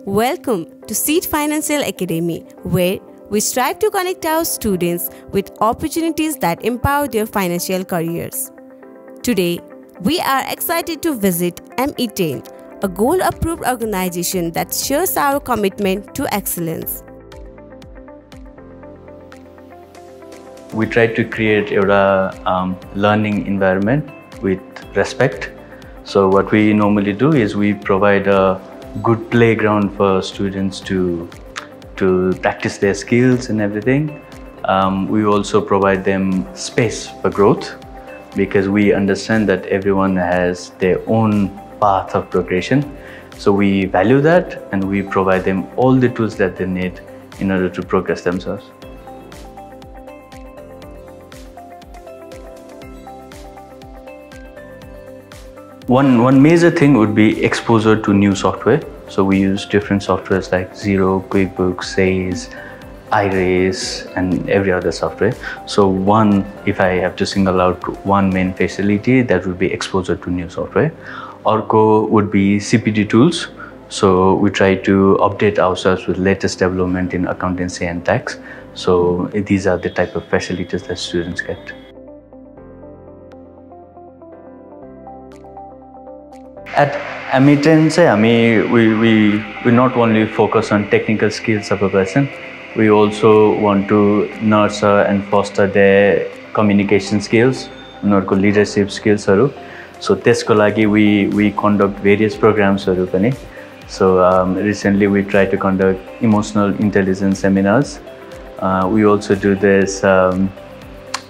Welcome to Seed Financial Academy, where we strive to connect our students with opportunities that empower their financial careers. Today, we are excited to visit ME10, a goal-approved organization that shares our commitment to excellence. We try to create a learning environment with respect. So what we normally do is we provide a good playground for students to practice their skills and everything. We also provide them space for growth because we understand that everyone has their own path of progression. So we value that and we provide them all the tools that they need in order to progress themselves. One major thing would be exposure to new software. So we use different softwares like Xero, QuickBooks, Sage, iRace, and every other software. So if I have to single out one main facility, that would be exposure to new software. Orco would be CPD tools. So we try to update ourselves with latest development in accountancy and tax. So these are the type of facilities that students get. At ME10, we not only focus on technical skills of a person, we also want to nurture and foster their communication skills, leadership skills. So त्यसको लागि we conduct various programs. So recently we try to conduct emotional intelligence seminars. We also do this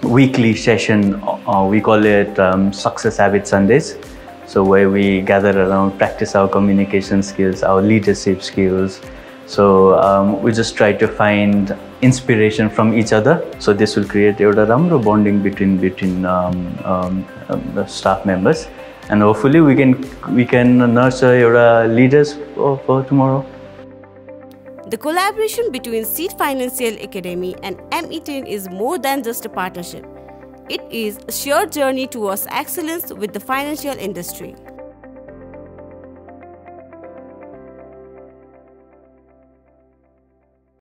weekly session, we call it Success Habit Sundays. So where we gather around, practice our communication skills, our leadership skills. So we just try to find inspiration from each other. So this will create a राम्रो bonding between the staff members, and hopefully we can nurture leaders for tomorrow. The collaboration between Seed Financial Academy and ME10 is more than just a partnership. It is a shared journey towards excellence with the financial industry.